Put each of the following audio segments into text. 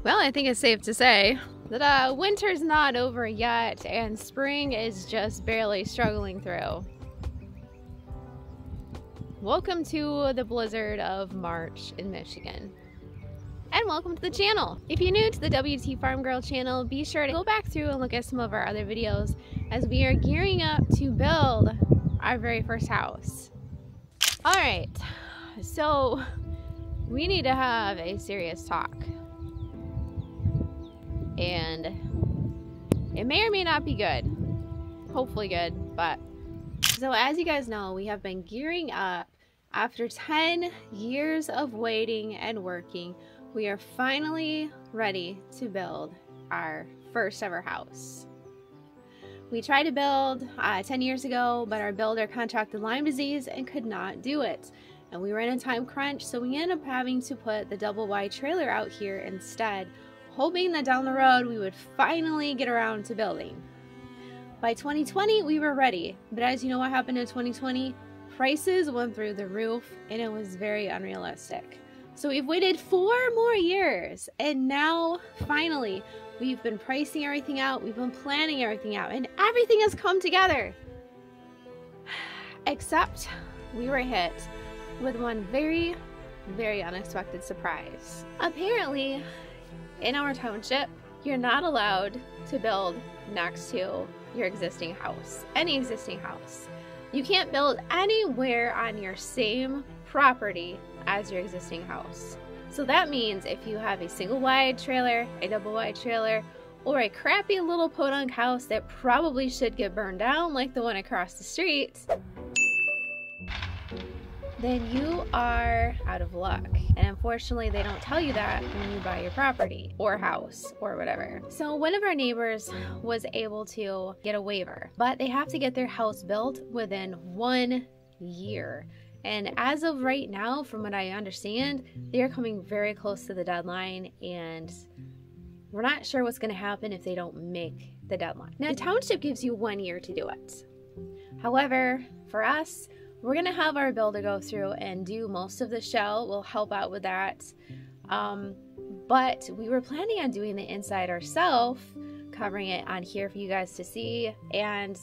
Well, I think it's safe to say that winter's not over yet and spring is just barely struggling through. Welcome to the blizzard of March in Michigan. And welcome to the channel. If you're new to the WTFarm Girl channel, be sure to go back through and look at some of our other videos as we are gearing up to build our very first house. All right, so we need to have a serious talk. And it may or may not be good. Hopefully good, but so as you guys know, we have been gearing up after 10 years of waiting and working. We are finally ready to build our first ever house. We tried to build 10 years ago, but our builder contracted Lyme disease and could not do it. And we were in a time crunch, so we ended up having to put the double wide trailer out here instead, hoping that down the road we would finally get around to building. By 2020, we were ready, but as you know what happened in 2020, prices went through the roof and it was very unrealistic. So we've waited 4 more years, and now finally we've been pricing everything out, we've been planning everything out, and everything has come together. Except we were hit with one very, very unexpected surprise. Apparently, in our township, you're not allowed to build next to your existing house, any existing house. You can't build anywhere on your same property as your existing house. So that means if you have a single wide trailer, a double wide trailer, or a crappy little podunk house that probably should get burned down like the one across the street, then you are out of luck. And unfortunately, they don't tell you that when you buy your property or house or whatever. So one of our neighbors was able to get a waiver, but they have to get their house built within 1 year. And as of right now, from what I understand, they are coming very close to the deadline, and we're not sure what's going to happen if they don't make the deadline. Now, the township gives you 1 year to do it. However, for us, we're going to have our builder go through and do most of the shell. We'll help out with that. But we were planning on doing the inside ourselves, covering it on here for you guys to see, and,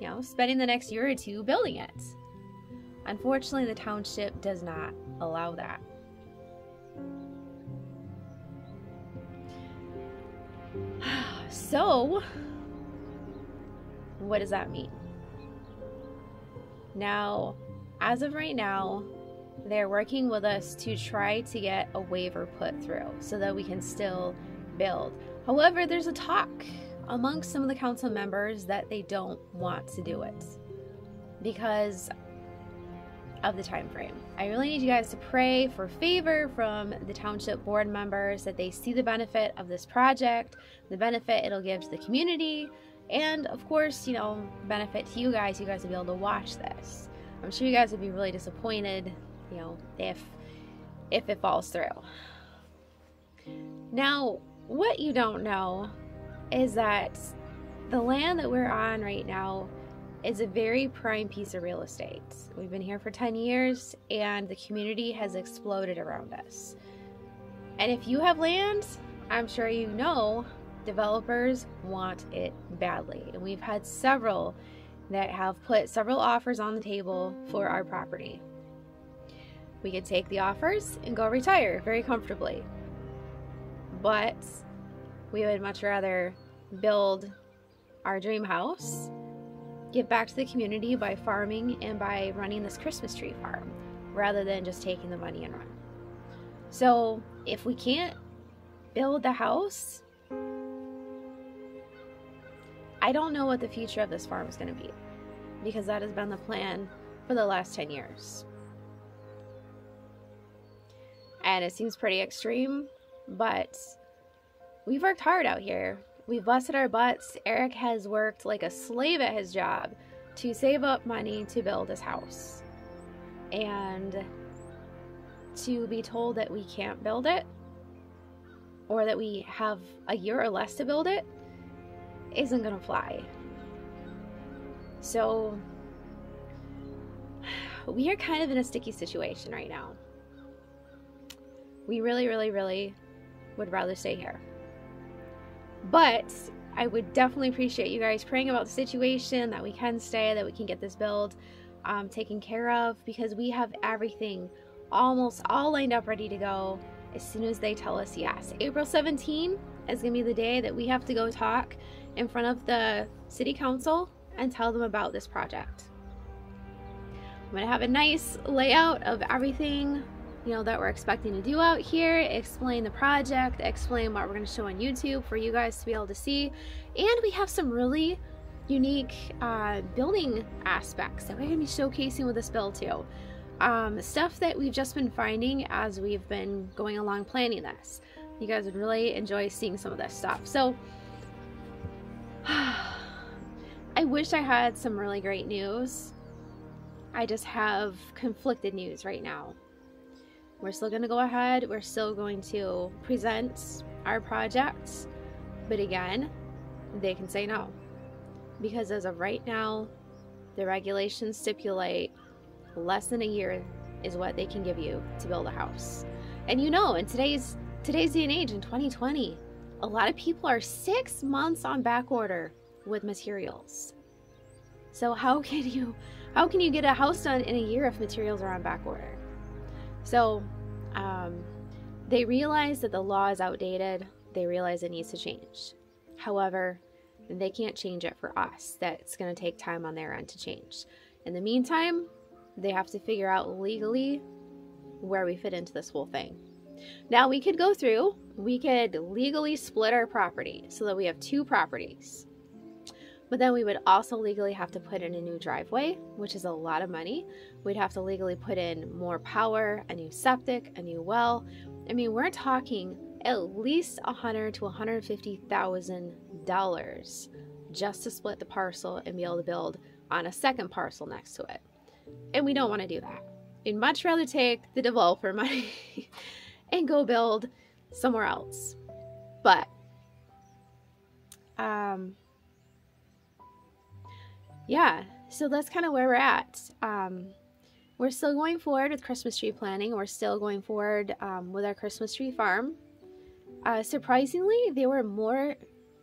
you know, spending the next year or 2 building it. Unfortunately, the township does not allow that. So, what does that mean? Now, as of right now, they're working with us to try to get a waiver put through so that we can still build. However, there's a talk amongst some of the council members that they don't want to do it because of the time frame. I really need you guys to pray for favor from the township board members that they see the benefit of this project, the benefit it'll give to the community, and of course, you know, benefit to you guys. You guys will be able to watch this. I'm sure you guys would be really disappointed, you know, if it falls through. Now, what you don't know is that the land that we're on right now is a very prime piece of real estate. We've been here for 10 years and the community has exploded around us. And if you have land, I'm sure you know, developers want it badly. And we've had several that have put several offers on the table for our property. We could take the offers and go retire very comfortably. But we would much rather build our dream house, give back to the community by farming and by running this Christmas tree farm, rather than just taking the money and run. So if we can't build the house, I don't know what the future of this farm is going to be, because that has been the plan for the last 10 years. And it seems pretty extreme, but we've worked hard out here. We've busted our butts. Eric has worked like a slave at his job to save up money to build his house. And to be told that we can't build it, or that we have a year or less to build it, isn't gonna fly. So we are kind of in a sticky situation right now. We really would rather stay here. But I would definitely appreciate you guys praying about the situation, that we can stay, that we can get this build taken care of, because we have everything almost all lined up ready to go as soon as they tell us yes. April 17 is going to be the day that we have to go talk in front of the city council and tell them about this project. I'm going to have a nice layout of everything, you know, that we're expecting to do out here, explain the project, explain what we're going to show on YouTube for you guys to be able to see. And we have some really unique building aspects that we're going to be showcasing with this build too. Stuff that we've just been finding as we've been going along planning this. You guys would really enjoy seeing some of this stuff. So I wish I had some really great news. I just have conflicted news right now. We're still going to go ahead. We're still going to present our projects. But again, they can say no. Because as of right now, the regulations stipulate less than a year is what they can give you to build a house. And you know, in today's day and age, in 2020, a lot of people are 6 months on back order with materials. So how can you get a house done in a year if materials are on back order? So they realize that the law is outdated. They realize it needs to change. However, they can't change it for us. That's going to take time on their end to change. In the meantime, they have to figure out legally where we fit into this whole thing. Now we could go through, we could legally split our property so that we have 2 properties. But then we would also legally have to put in a new driveway, which is a lot of money. We'd have to legally put in more power, a new septic, a new well. I mean, we're talking at least $100,000 to $150,000 just to split the parcel and be able to build on a second parcel next to it. And we don't want to do that. We'd much rather take the developer money and go build somewhere else. But yeah, so that's kind of where we're at. We're still going forward with Christmas tree planning. We're still going forward with our Christmas tree farm. Surprisingly, they were more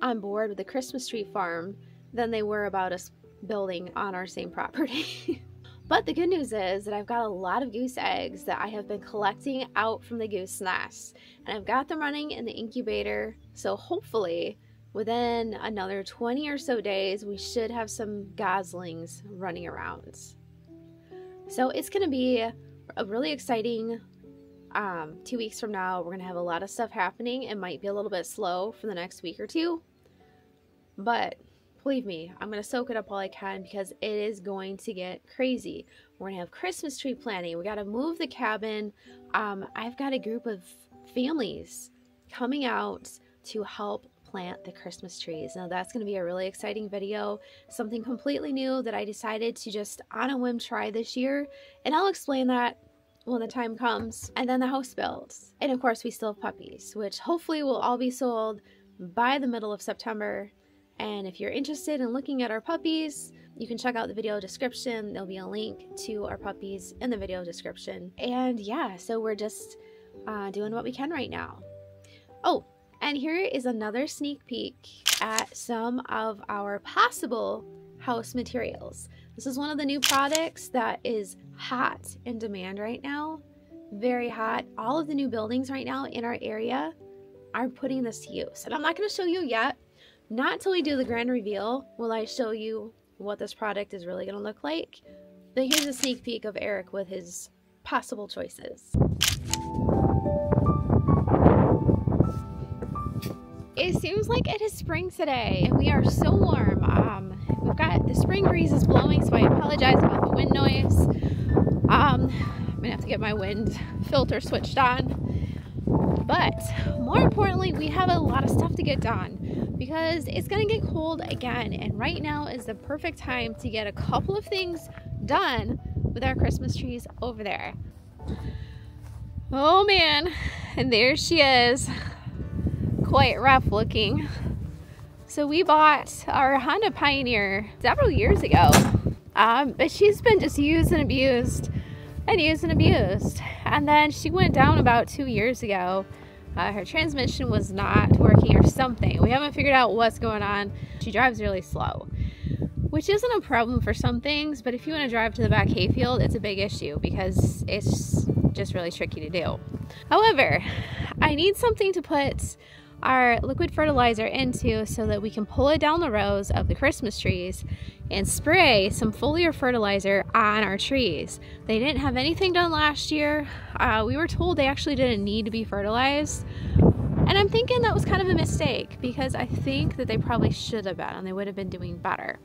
on board with the Christmas tree farm than they were about us building on our same property. But the good news is that I've got a lot of goose eggs that I have been collecting out from the goose nests, and I've got them running in the incubator. So hopefully within another 20 or so days, we should have some goslings running around. So it's going to be a really exciting 2 weeks from now. We're going to have a lot of stuff happening. It might be a little bit slow for the next week or two, but believe me, I'm going to soak it up all I can because it is going to get crazy. We're going to have Christmas tree planting. We got to move the cabin. I've got a group of families coming out to help plant the Christmas trees. Now that's going to be a really exciting video, something completely new that I decided to just on a whim try this year, and I'll explain that when the time comes. And then the house builds, and of course we still have puppies, which hopefully will all be sold by the middle of September. And if you're interested in looking at our puppies, you can check out the video description. There'll be a link to our puppies in the video description. And yeah, so we're just doing what we can right now. Oh, and here is another sneak peek at some of our possible house materials. This is one of the new products that is hot in demand right now. Very hot. All of the new buildings right now in our area are putting this to use. And I'm not going to show you yet. Not until we do the grand reveal will I show you what this product is really going to look like. But here's a sneak peek of Eric with his possible choices. It seems like it is spring today, and we are so warm. We've got the spring breeze is blowing, so I apologize about the wind noise. I'm gonna have to get my wind filter switched on. But more importantly, we have a lot of stuff to get done because it's gonna get cold again, and right now is the perfect time to get a couple of things done with our Christmas trees over there. Oh man, and there she is. Quite rough looking. So we bought our Honda Pioneer several years ago, but she's been just used and abused and used and abused. And then she went down about 2 years ago. Her transmission was not working or something. We haven't figured out what's going on. She drives really slow, which isn't a problem for some things, but if you want to drive to the back hayfield, it's a big issue because it's just really tricky to do. However, I need something to put our liquid fertilizer into so that we can pull it down the rows of the Christmas trees and spray some foliar fertilizer on our trees. They didn't have anything done last year. We were told they actually didn't need to be fertilized. And I'm thinking that was kind of a mistake because I think that they probably should have been and they would have been doing better.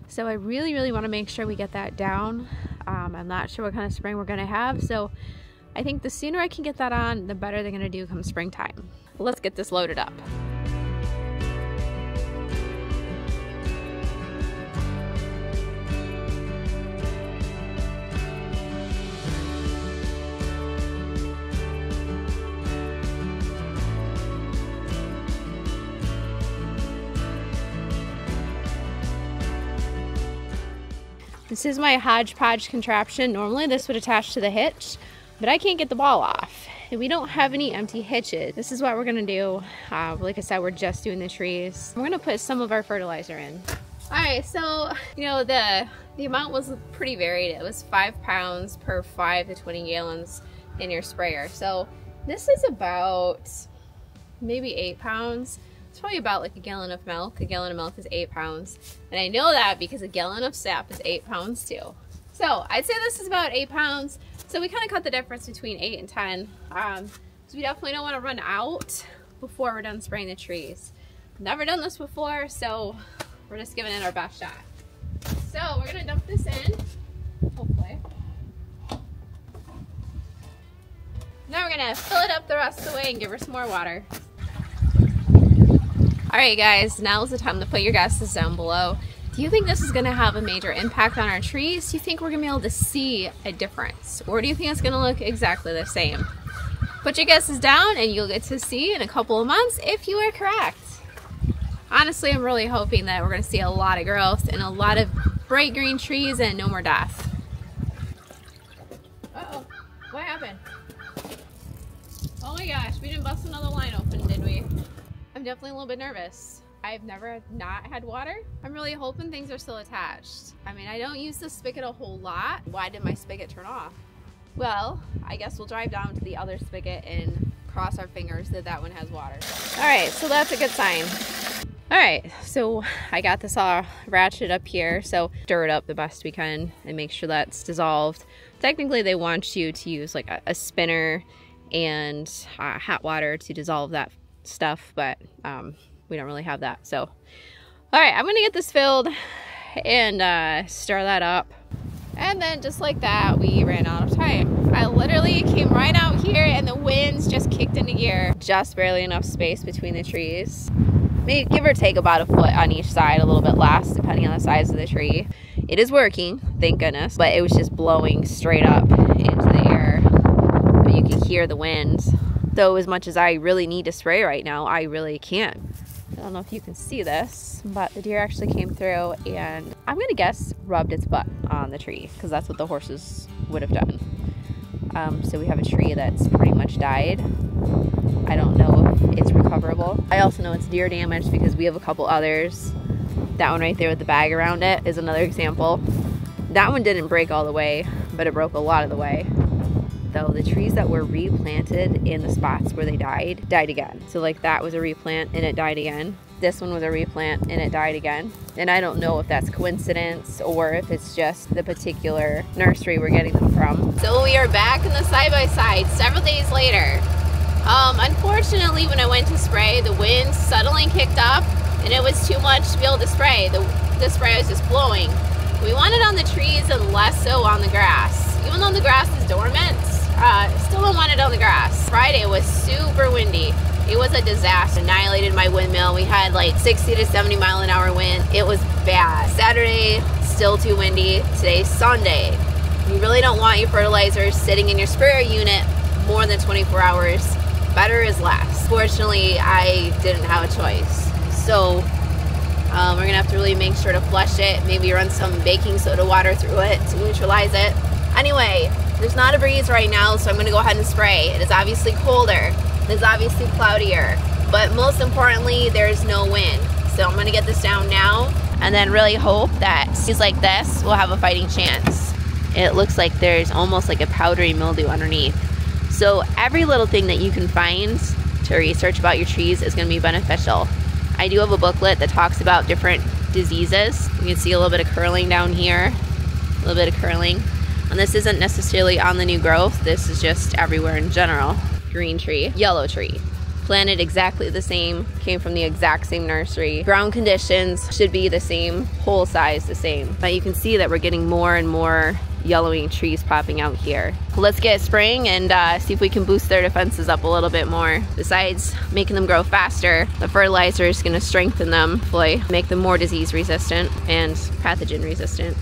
So I really want to make sure we get that down. I'm not sure what kind of spring we're going to have. So I think the sooner I can get that on, the better they're going to do come springtime. Let's get this loaded up. This is my hodgepodge contraption. Normally this would attach to the hitch, but I can't get the ball off. And we don't have any empty hitches. This is what we're gonna do. Like I said, we're just doing the trees. We're gonna put some of our fertilizer in. All right, so, you know, the amount was pretty varied. It was 5 pounds per 5 to 20 gallons in your sprayer. So this is about maybe 8 pounds. It's probably about like a gallon of milk. A gallon of milk is 8 pounds. And I know that because a gallon of sap is 8 pounds too. So I'd say this is about 8 pounds. So we kind of cut the difference between 8 and 10. So we definitely don't want to run out before we're done spraying the trees. Never done this before, so we're just giving it our best shot. So we're gonna dump this in, hopefully. Now we're gonna fill it up the rest of the way and give her some more water. All right, guys, now's the time to put your guesses down below. Do you think this is gonna have a major impact on our trees? Do you think we're gonna be able to see a difference? Or do you think it's gonna look exactly the same? Put your guesses down and you'll get to see in a couple of months if you are correct. Honestly, I'm really hoping that we're gonna see a lot of growth and a lot of bright green trees and no more death. Uh-oh, what happened? Oh my gosh, we didn't bust another line open, did we? I'm definitely a little bit nervous. I've never not had water. I'm really hoping things are still attached. I mean, I don't use the spigot a whole lot. Why did my spigot turn off? Well, I guess we'll drive down to the other spigot and cross our fingers that that one has water. All right, so that's a good sign. All right, so I got this all ratcheted up here. So stir it up the best we can and make sure that's dissolved. Technically, they want you to use like a spinner and hot water to dissolve that stuff, but we don't really have that. So, all right, I'm gonna get this filled and stir that up. And then just like that, we ran out of time. I literally came right out here and the winds just kicked into gear. Just barely enough space between the trees. Maybe give or take about a foot on each side, a little bit less, depending on the size of the tree. It is working, thank goodness, but it was just blowing straight up into the air. You can hear the wind. Though as much as I really need to spray right now, I really can't. I don't know if you can see this, but the deer actually came through and I'm gonna guess rubbed its butt on the tree because that's what the horses would have done. So we have a tree that's pretty much died. I don't know if it's recoverable. I also know it's deer damage because we have a couple others. That one right there with the bag around it is another example. That one didn't break all the way, but it broke a lot of the way. Though the trees that were replanted in the spots where they died again. So like that was a replant and it died again. This one was a replant and it died again. And I don't know if that's coincidence or if it's just the particular nursery we're getting them from. So we are back in the side-by-side several days later. Unfortunately, when I went to spray, the wind suddenly kicked up and it was too much to be able to spray. The spray was just blowing. We want it on the trees and less so on the grass. Even though the grass is dormant, still don't want it on the grass. Friday was super windy. It was a disaster. Annihilated my windmill. We had like 60 to 70 mile an hour wind. It was bad. Saturday, still too windy. Today's Sunday. You really don't want your fertilizer sitting in your sprayer unit more than 24 hours. Better is less. Fortunately, I didn't have a choice. So we're gonna have to really make sure to flush it. Maybe run some baking soda water through it to neutralize it. Anyway, there's not a breeze right now, so I'm gonna go ahead and spray. It is obviously colder. is obviously cloudier, but most importantly, there's no wind. So I'm gonna get this down now and then really hope that trees like this will have a fighting chance. It looks like there's almost like a powdery mildew underneath. So every little thing that you can find to research about your trees is gonna be beneficial. I do have a booklet that talks about different diseases. You can see a little bit of curling down here, a little bit of curling. And this isn't necessarily on the new growth, this is just everywhere in general. Green tree, yellow tree. Planted exactly the same, came from the exact same nursery. Ground conditions should be the same, hole size the same. But you can see that we're getting more and more yellowing trees popping out here. Let's get spring and see if we can boost their defenses up a little bit more. Besides making them grow faster, the fertilizer is gonna strengthen them, hopefully make them more disease resistant and pathogen resistant.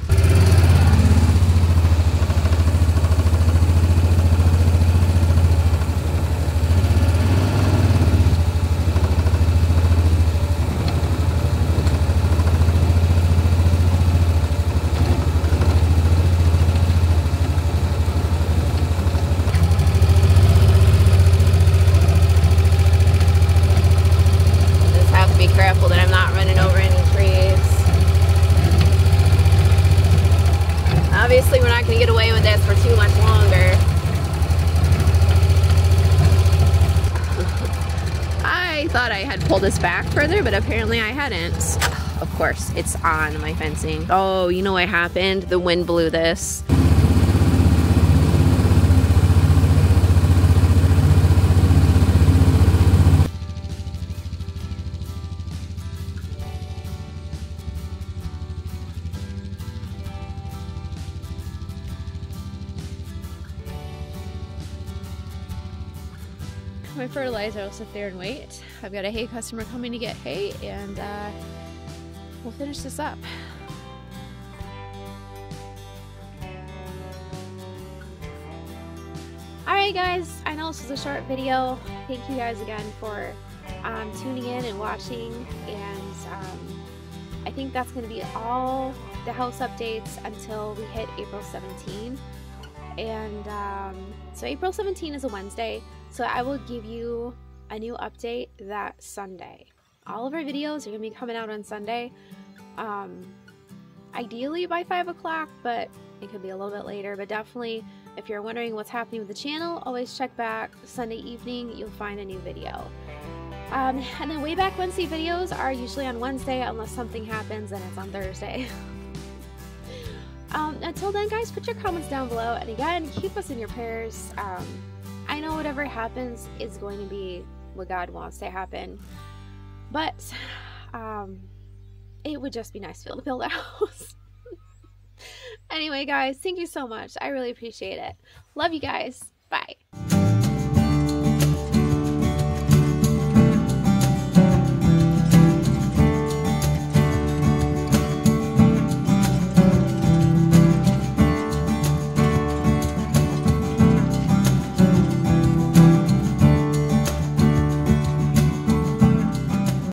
Careful that I'm not running over any trees. Obviously we're not going to get away with this for too much longer. I thought I had pulled this back further, but apparently I hadn't. Of course, it's on my fencing. Oh, you know what happened? The wind blew this. My fertilizer, I'll sit there and wait. I've got a hay customer coming to get hay, and we'll finish this up. Alright guys, I know this was a short video. Thank you guys again for tuning in and watching, and I think that's going to be all the house updates until we hit April 17. And so April 17 is a Wednesday, so I will give you a new update that Sunday. All of our videos are going to be coming out on Sunday, ideally by 5 o'clock, but it could be a little bit later. But definitely, if you're wondering what's happening with the channel, always check back Sunday evening, you'll find a new video. And then way back Wednesday videos are usually on Wednesday unless something happens and it's on Thursday. Until then, guys, put your comments down below, and again, keep us in your prayers. I know whatever happens is going to be what God wants to happen, but it would just be nice to be able to build a house. Anyway, guys, thank you so much. I really appreciate it. Love you guys. Bye.